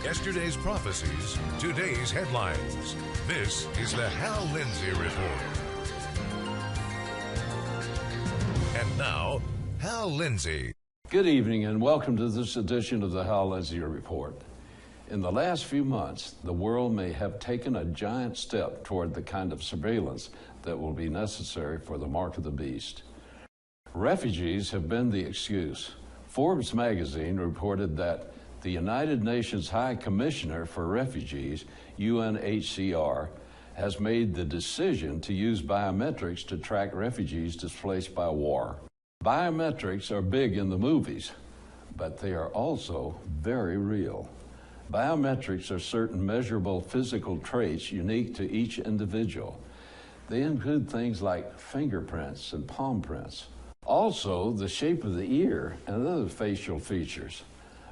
Yesterday's prophecies, today's headlines. This is the Hal Lindsey Report. And now, Hal Lindsey. Good evening and welcome to this edition of the Hal Lindsey Report. In the last few months, the world may have taken a giant step toward the kind of surveillance that will be necessary for the mark of the beast. Refugees have been the excuse. Forbes magazine reported that the United Nations High Commissioner for Refugees, UNHCR, has made the decision to use biometrics to track refugees displaced by war. Biometrics are big in the movies, but they are also very real. Biometrics are certain measurable physical traits unique to each individual. They include things like fingerprints and palm prints. Also, the shape of the ear and other facial features.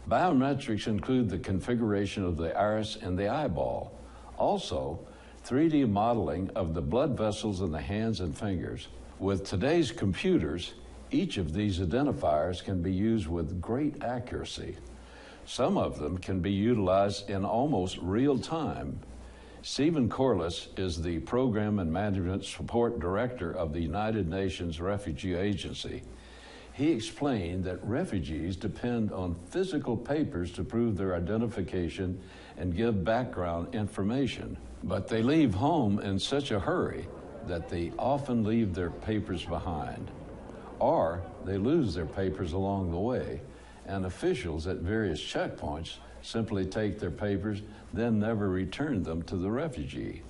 Biometrics include the configuration of the iris and the eyeball. Also, 3D modeling of the blood vessels in the hands and fingers. With today's computers, each of these identifiers can be used with great accuracy. Some of them can be utilized in almost real time. Stephen Corliss is the Program and Management Support Director of the United Nations Refugee Agency. He explained that refugees depend on physical papers to prove their identification and give background information, but they leave home in such a hurry that they often leave their papers behind, or they lose their papers along the way, and officials at various checkpoints simply take their papers, then never return them to the refugee.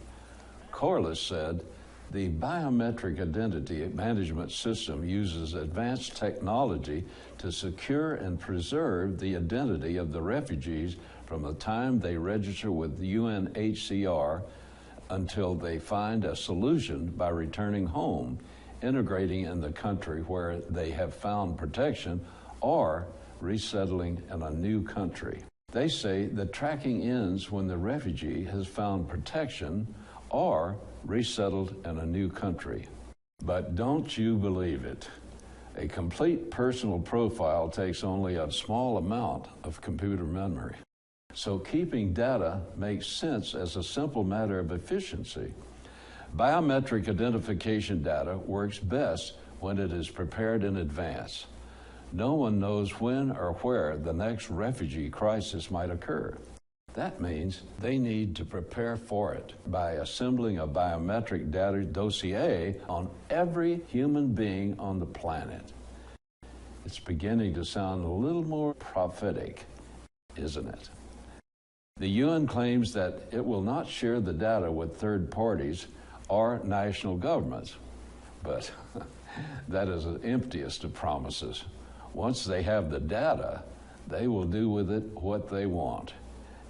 Corliss said, the biometric identity management system uses advanced technology to secure and preserve the identity of the refugees from the time they register with the UNHCR until they find a solution by returning home, integrating in the country where they have found protection, or resettling in a new country. They say the tracking ends when the refugee has found protection or resettled in a new country. But don't you believe it? A complete personal profile takes only a small amount of computer memory. So keeping data makes sense as a simple matter of efficiency. Biometric identification data works best when it is prepared in advance. No one knows when or where the next refugee crisis might occur. That means they need to prepare for it by assembling a biometric data dossier on every human being on the planet. It's beginning to sound a little more prophetic, isn't it? The UN claims that it will not share the data with third parties or national governments, but that is the emptiest of promises. Once they have the data, they will do with it what they want.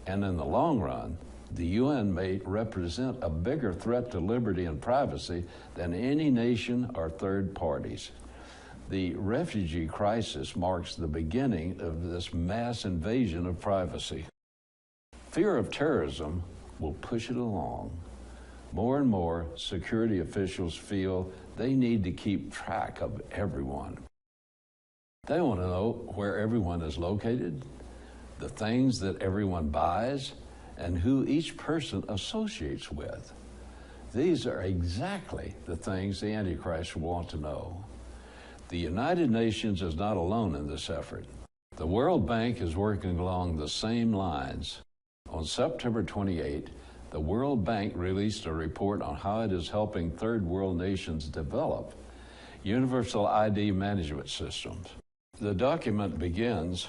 And in the long run, the UN may represent a bigger threat to liberty and privacy than any nation or third parties. The refugee crisis marks the beginning of this mass invasion of privacy. Fear of terrorism will push it along. More and more security officials feel they need to keep track of everyone. They want to know where everyone is located, the things that everyone buys, and who each person associates with. These are exactly the things the Antichrist will want to know. The United Nations is not alone in this effort. The World Bank is working along the same lines. On September 28, the World Bank released a report on how it is helping third world nations develop universal ID management systems. The document begins,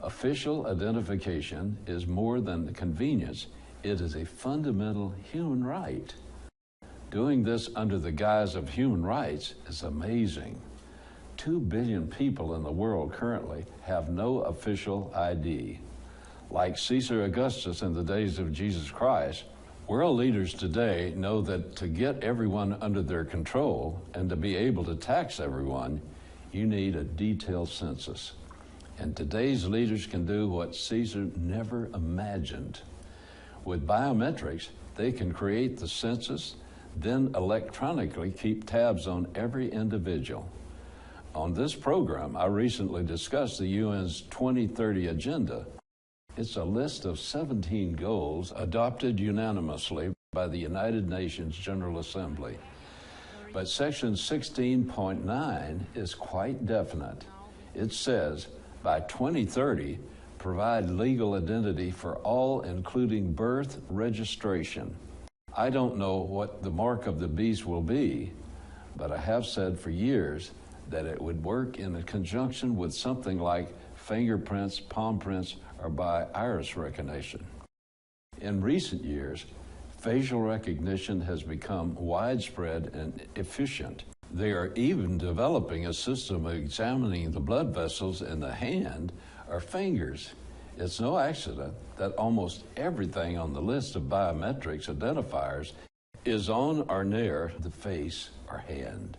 official identification is more than the convenience, it is a fundamental human right. Doing this under the guise of human rights is amazing. 2 billion people in the world currently have no official ID. Like Caesar Augustus in the days of Jesus Christ, world leaders today know that to get everyone under their control and to be able to tax everyone, you need a detailed census. And today's leaders can do what Caesar never imagined. With biometrics, they can create the census, then electronically keep tabs on every individual. On this program, I recently discussed the UN's 2030 agenda. It's a list of 17 goals adopted unanimously by the United Nations General Assembly. But Section 16.9 is quite definite. It says, by 2030, provide legal identity for all, including birth registration. I don't know what the mark of the beast will be, but I have said for years that it would work in conjunction with something like fingerprints, palm prints, or by iris recognition. In recent years, facial recognition has become widespread and efficient. They are even developing a system of examining the blood vessels in the hand or fingers. It's no accident that almost everything on the list of biometrics identifiers is on or near the face or hand.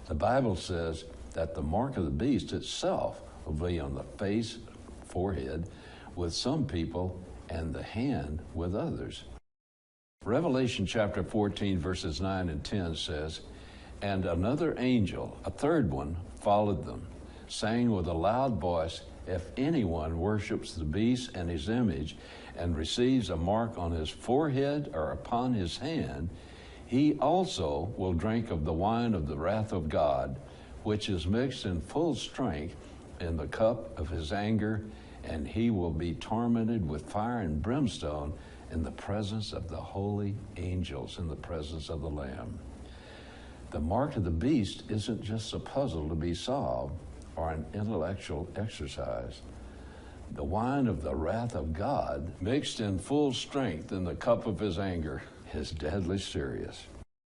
The Bible says that the mark of the beast itself will be on the face, forehead with some people, and the hand with others. Revelation chapter 14, verses 9 and 10 says, "And another angel, a third one, followed them, saying with a loud voice, if anyone worships the beast and his image and receives a mark on his forehead or upon his hand, he also will drink of the wine of the wrath of God, which is mixed in full strength in the cup of his anger, and he will be tormented with fire and brimstone in the presence of the holy angels, in the presence of the Lamb." The mark of the beast isn't just a puzzle to be solved or an intellectual exercise. The wine of the wrath of God, mixed in full strength in the cup of his anger, is deadly serious.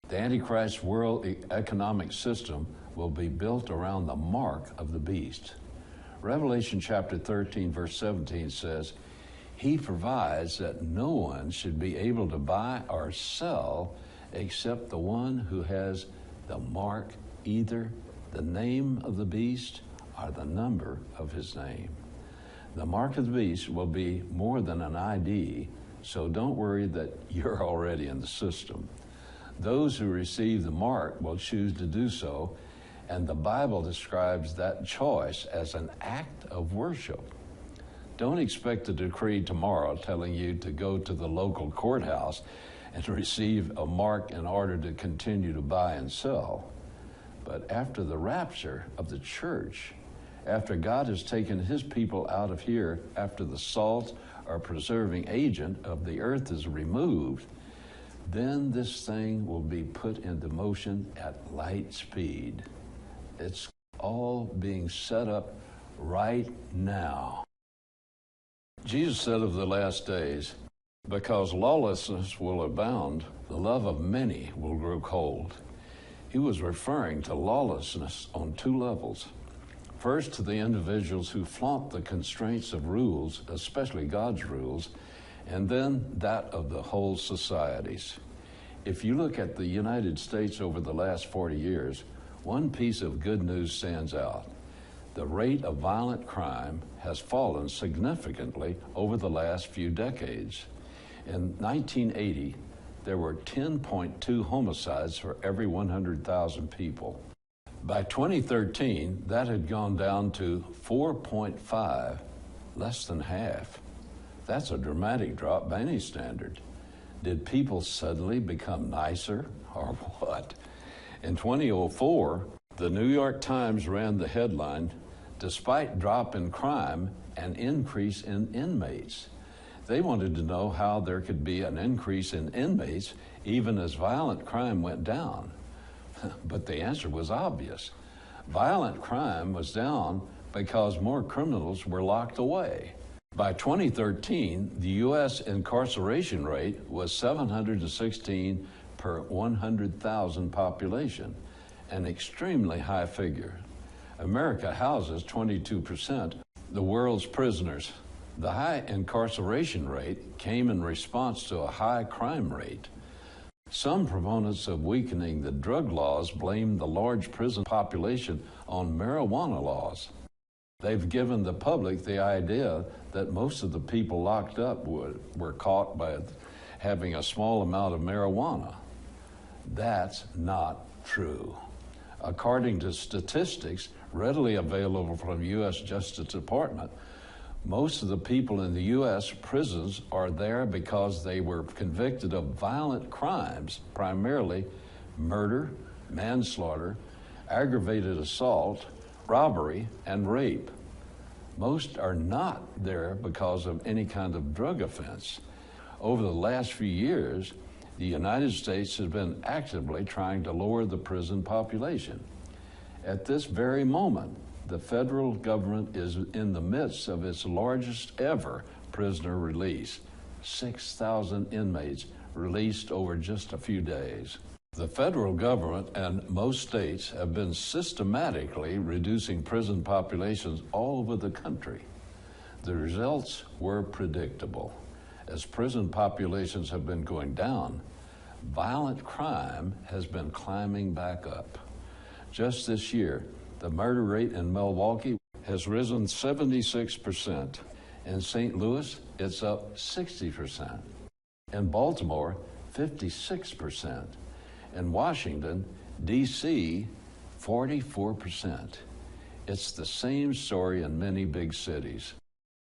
The Antichrist world economic system will be built around the mark of the beast. Revelation chapter 13, verse 17 says, "He provides that no one should be able to buy or sell except the one who has the mark, either the name of the beast or the number of his name." The mark of the beast will be more than an ID, so don't worry that you're already in the system. Those who receive the mark will choose to do so, and the Bible describes that choice as an act of worship. Don't expect a decree tomorrow telling you to go to the local courthouse and receive a mark in order to continue to buy and sell. But after the rapture of the church, after God has taken his people out of here, after the salt or preserving agent of the earth is removed, then this thing will be put into motion at light speed. It's all being set up right now. Jesus said of the last days, "Because lawlessness will abound, the love of many will grow cold." He was referring to lawlessness on two levels. First, to the individuals who flaunt the constraints of rules, especially God's rules, and then that of the whole societies. If you look at the United States over the last 40 years, one piece of good news stands out. The rate of violent crime has fallen significantly over the last few decades. In 1980, there were 10.2 homicides for every 100,000 people. By 2013, that had gone down to 4.5, less than half. That's a dramatic drop by any standard. Did people suddenly become nicer, or what? In 2004, the New York Times ran the headline, "Despite drop in crime, an increase in inmates." They wanted to know how there could be an increase in inmates even as violent crime went down. But the answer was obvious. Violent crime was down because more criminals were locked away. By 2013, the U.S. incarceration rate was 716 per 100,000 population, an extremely high figure. America houses 22% the world's prisoners. The high incarceration rate came in response to a high crime rate. Some proponents of weakening the drug laws blame the large prison population on marijuana laws. They've given the public the idea that most of the people locked up were caught by having a small amount of marijuana. That's not true. According to statistics readily available from the U.S. Justice Department, Most of the people in the U.S. prisons are there because they were convicted of violent crimes, primarily murder, manslaughter, aggravated assault, robbery, and rape. Most are not there because of any kind of drug offense. Over the last few years, the United States has been actively trying to lower the prison population. At this very moment, the federal government is in the midst of its largest ever prisoner release, 6,000 inmates released over just a few days. The federal government and most states have been systematically reducing prison populations all over the country. The results were predictable. As prison populations have been going down, violent crime has been climbing back up. Just this year, the murder rate in Milwaukee has risen 76%. In St. Louis, it's up 60%. In Baltimore, 56%. In Washington, D.C., 44%. It's the same story in many big cities.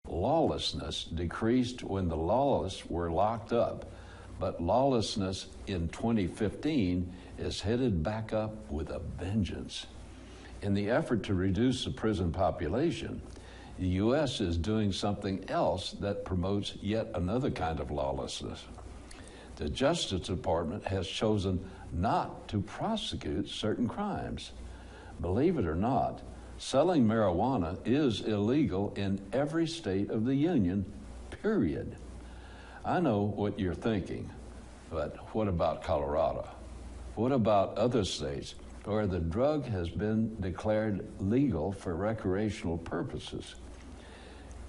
Lawlessness decreased when the lawless were locked up, but lawlessness in 2015 is headed back up with a vengeance. In the effort to reduce the prison population, the U.S. is doing something else that promotes yet another kind of lawlessness. The Justice Department has chosen not to prosecute certain crimes. Believe it or not, selling marijuana is illegal in every state of the Union, period. I know what you're thinking, but what about Colorado? What about other states where the drug has been declared legal for recreational purposes?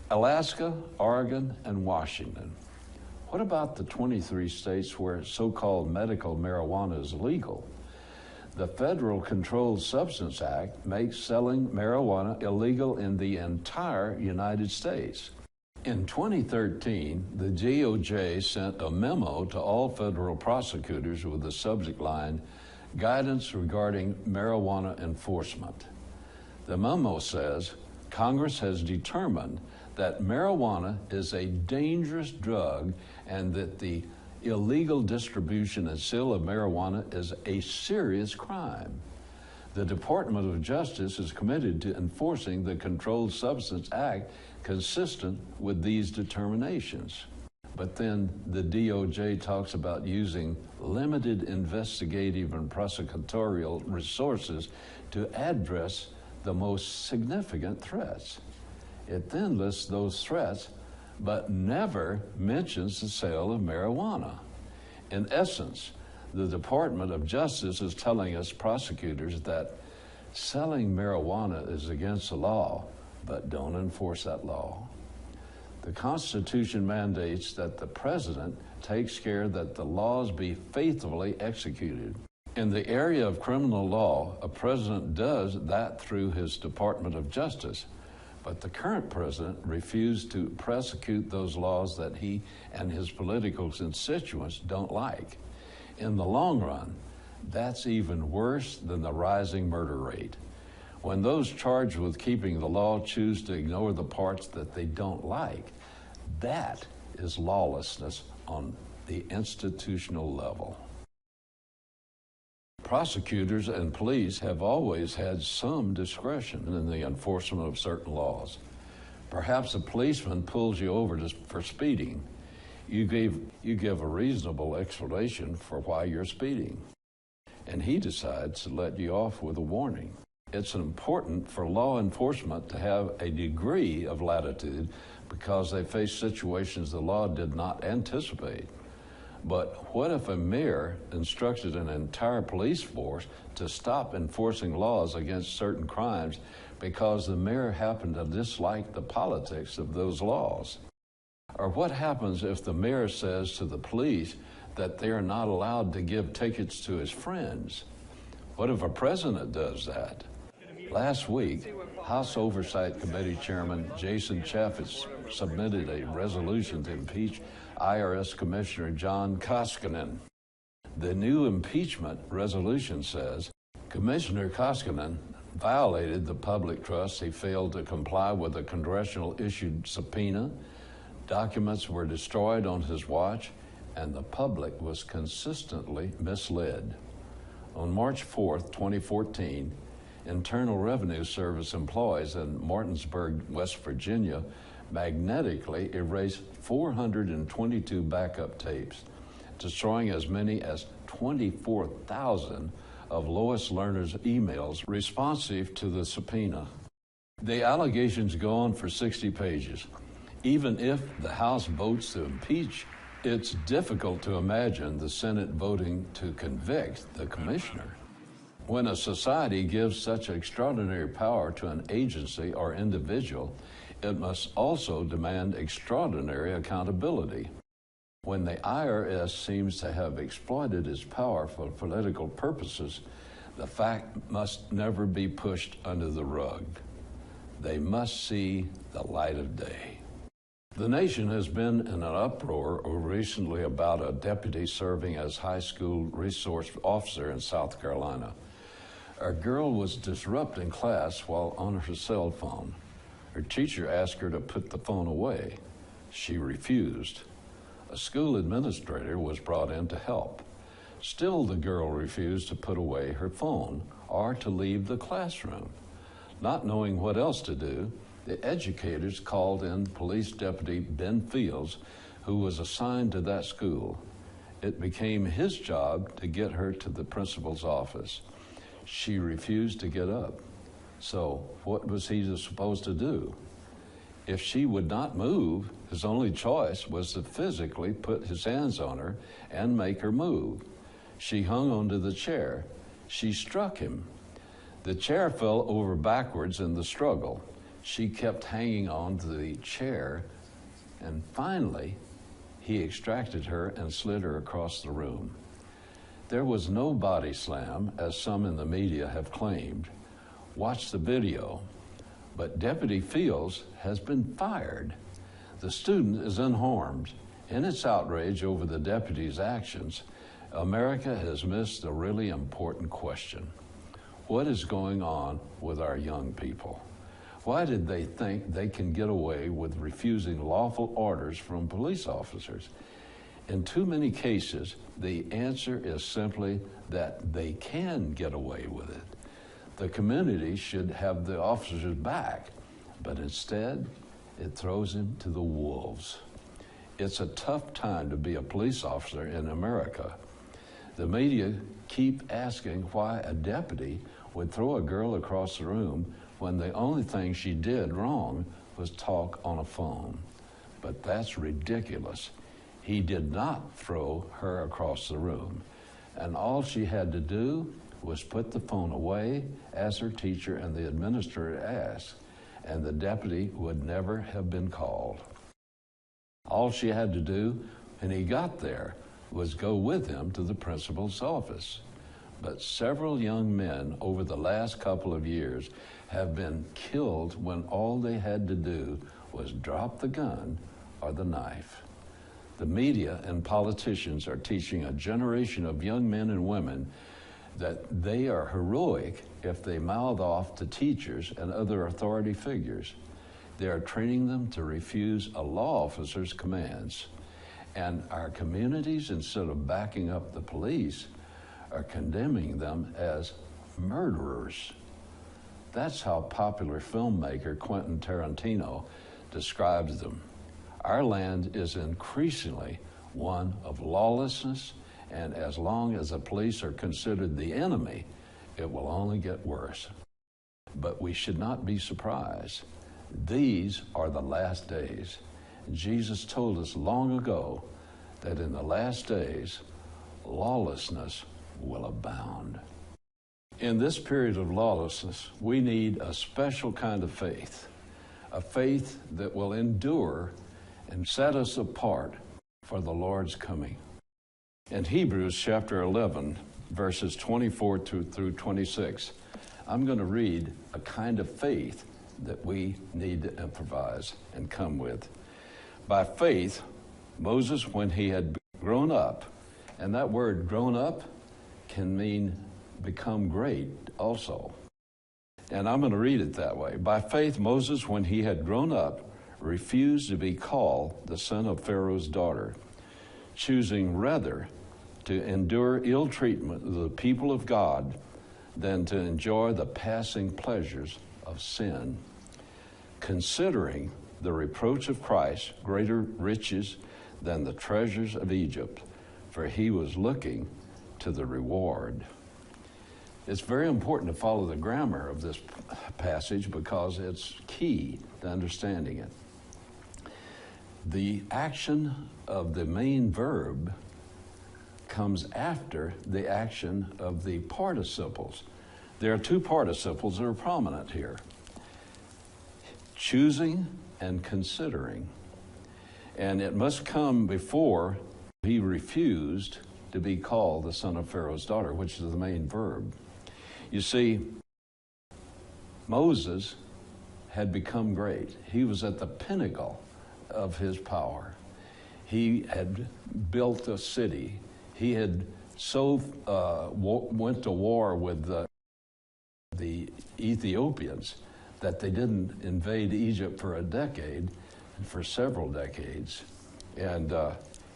Alaska, Oregon, and Washington. What about the 23 states where so-called medical marijuana is legal? The Federal Controlled Substances Act makes selling marijuana illegal in the entire United States. In 2013, the DOJ sent a memo to all federal prosecutors with the subject line, Guidance Regarding Marijuana Enforcement. The memo says, Congress has determined that marijuana is a dangerous drug and that the illegal distribution and sale of marijuana is a serious crime. The Department of Justice is committed to enforcing the Controlled Substances Act consistent with these determinations. But then the DOJ talks about using limited investigative and prosecutorial resources to address the most significant threats. It then lists those threats, but never mentions the sale of marijuana. In essence, the Department of Justice is telling us prosecutors that selling marijuana is against the law, but don't enforce that law. The Constitution mandates that the President takes care that the laws be faithfully executed. In the area of criminal law, a president does that through his Department of Justice. But the current president refused to prosecute those laws that he and his political constituents don't like. In the long run, that's even worse than the rising murder rate. When those charged with keeping the law choose to ignore the parts that they don't like, that is lawlessness on the institutional level. Prosecutors and police have always had some discretion in the enforcement of certain laws. Perhaps a policeman pulls you over for speeding. You give a reasonable explanation for why you're speeding, and he decides to let you off with a warning. It's important for law enforcement to have a degree of latitude because they face situations the law did not anticipate. But what if a mayor instructed an entire police force to stop enforcing laws against certain crimes because the mayor happened to dislike the politics of those laws? Or what happens if the mayor says to the police that they are not allowed to give tickets to his friends? What if a president does that? Last week, House Oversight Committee Chairman Jason Chaffetz submitted a resolution to impeach IRS Commissioner John Koskinen. The new impeachment resolution says Commissioner Koskinen violated the public trust. He failed to comply with a congressional-issued subpoena. Documents were destroyed on his watch, and the public was consistently misled. On March 4th, 2014, Internal Revenue Service employees in Martinsburg, West Virginia, magnetically erased 422 backup tapes, destroying as many as 24,000 of Lois Lerner's emails responsive to the subpoena. The allegations go on for 60 pages. Even if the House votes to impeach, it's difficult to imagine the Senate voting to convict the commissioner. When a society gives such extraordinary power to an agency or individual, it must also demand extraordinary accountability. When the IRS seems to have exploited its power for political purposes, the fact must never be pushed under the rug. They must see the light of day. The nation has been in an uproar recently about a deputy serving as high school resource officer in South Carolina. A girl was disrupting class while on her cell phone. Her teacher asked her to put the phone away. She refused. A school administrator was brought in to help. Still, the girl refused to put away her phone or to leave the classroom. Not knowing what else to do, the educators called in Police Deputy Ben Fields, who was assigned to that school. It became his job to get her to the principal's office. She refused to get up. So what was he supposed to do? If she would not move, his only choice was to physically put his hands on her and make her move. She hung onto the chair. She struck him. The chair fell over backwards in the struggle. She kept hanging on to the chair, and finally, he extracted her and slid her across the room. There was no body slam, as some in the media have claimed. Watch the video. But Deputy Fields has been fired. The student is unharmed. In its outrage over the deputy's actions, America has missed a really important question. What is going on with our young people? Why did they think they can get away with refusing lawful orders from police officers? In too many cases, the answer is simply that they can get away with it. The community should have the officers back, but instead, it throws him to the wolves. It's a tough time to be a police officer in America. The media keep asking why a deputy would throw a girl across the room when the only thing she did wrong was talk on a phone. But that's ridiculous. He did not throw her across the room, and all she had to do was put the phone away as her teacher and the administrator asked, and the deputy would never have been called. All she had to do when he got there was go with him to the principal's office. But several young men over the last couple of years have been killed when all they had to do was drop the gun or the knife. The media and politicians are teaching a generation of young men and women that they are heroic if they mouth off to teachers and other authority figures. They are training them to refuse a law officer's commands. And our communities, instead of backing up the police, are condemning them as murderers. That's how popular filmmaker Quentin Tarantino describes them. Our land is increasingly one of lawlessness, and as long as the police are considered the enemy, it will only get worse. But we should not be surprised. These are the last days. Jesus told us long ago that in the last days, lawlessness will abound. In this period of lawlessness, we need a special kind of faith, a faith that will endure and set us apart for the Lord's coming. In Hebrews chapter 11, verses 24 through 26, I'm going to read a kind of faith that we need to improvise and come with. By faith, Moses, when he had grown up, and that word grown up can mean become great also. And I'm going to read it that way. By faith, Moses, when he had grown up, refused to be called the son of Pharaoh's daughter, choosing rather to endure ill treatment of the people of God than to enjoy the passing pleasures of sin, considering the reproach of Christ greater riches than the treasures of Egypt, for he was looking to the reward. It's very important to follow the grammar of this passage because it's key to understanding it. The action of the main verb comes after the action of the participles. There are two participles that are prominent here: choosing and considering. And it must come before he refused to be called the son of Pharaoh's daughter, which is the main verb. You see, Moses had become great. He was at the pinnacle of his power. He had built a city. He had went to war with the Ethiopians that they didn't invade Egypt for a decade, for several decades. And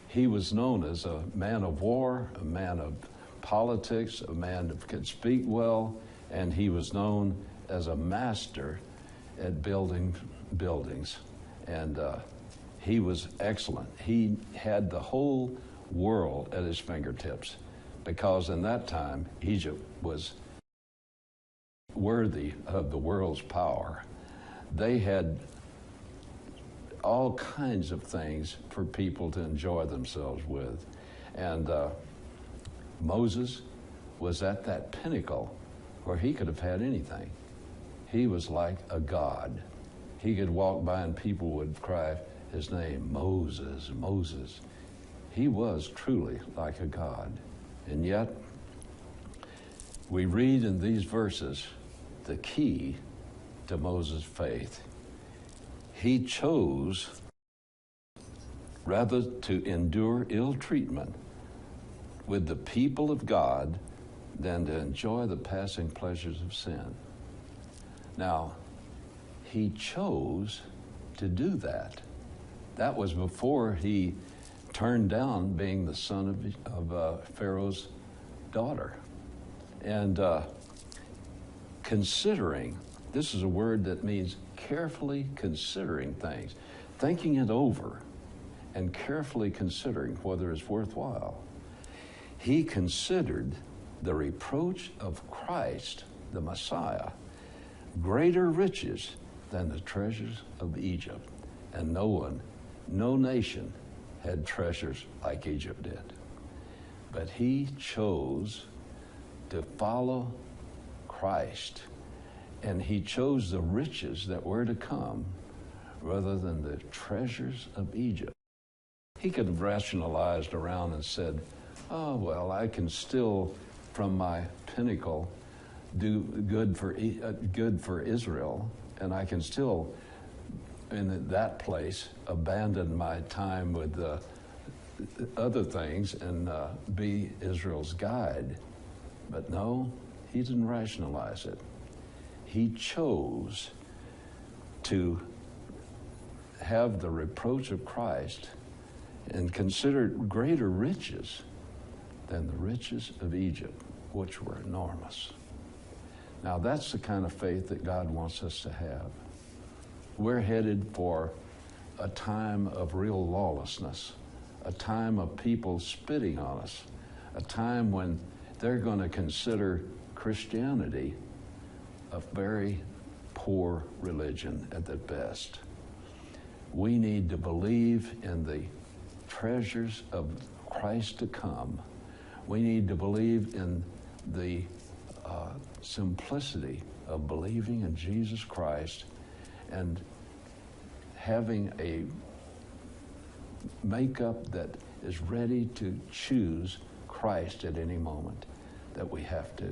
he was known as a man of war, a man of politics, a man that could speak well, and he was known as a master at building buildings. And he was excellent. He had the whole world at his fingertips, because in that time, Egypt was worthy of the world's power. They had all kinds of things for people to enjoy themselves with. And Moses was at that pinnacle where he could have had anything. He was like a god. He could walk by and people would cry his name, Moses, Moses. He was truly like a god. And yet, we read in these verses the key to Moses' faith. He chose rather to endure ill treatment with the people of God than to enjoy the passing pleasures of sin. Now, he chose to do that. That was before he turned down being the son of Pharaoh's daughter. And considering, this is a word that means carefully considering things, thinking it over and carefully considering whether it's worthwhile. He considered the reproach of Christ, the Messiah, greater riches than the treasures of Egypt. And no nation had treasures like Egypt did. But he chose to follow Christ, and he chose the riches that were to come rather than the treasures of Egypt. He could have rationalized around and said, oh, well, I can still, from my pinnacle, do good for Israel, and I can still, in that place, abandon my time with other things and be Israel's guide. But no, he didn't rationalize it. He chose to have the reproach of Christ and consider greater riches than the riches of Egypt, which were enormous. Now, that's the kind of faith that God wants us to have. We're headed for a time of real lawlessness, a time of people spitting on us, a time when they're going to consider Christianity a very poor religion at the best. We need to believe in the treasures of Christ to come. We need to believe in the simplicity of believing in Jesus Christ and having a makeup that is ready to choose Christ at any moment that we have to.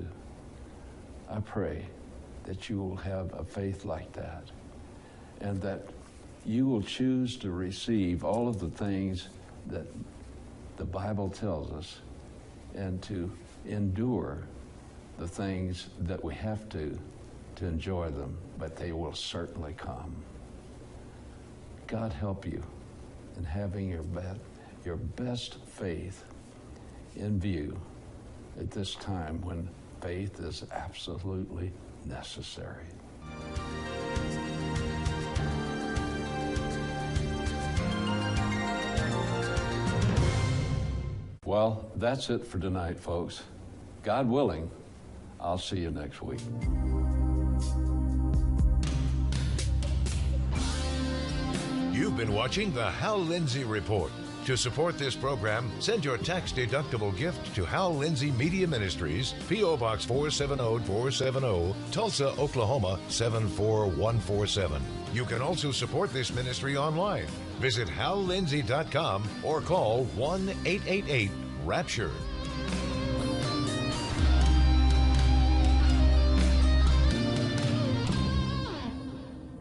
I pray that you will have a faith like that, and that you will choose to receive all of the things that the Bible tells us, and to endure the things that we have to to enjoy them, but they will certainly come. God help you in having your best faith in view at this time when faith is absolutely necessary. Well, that's it for tonight, folks. God willing, I'll see you next week. You've been watching the Hal Lindsey Report. To support this program, send your tax-deductible gift to Hal Lindsey Media Ministries, P.O. Box 470470, Tulsa, Oklahoma 74147. You can also support this ministry online. Visit hallindsey.com or call 1-888-RAPTURE.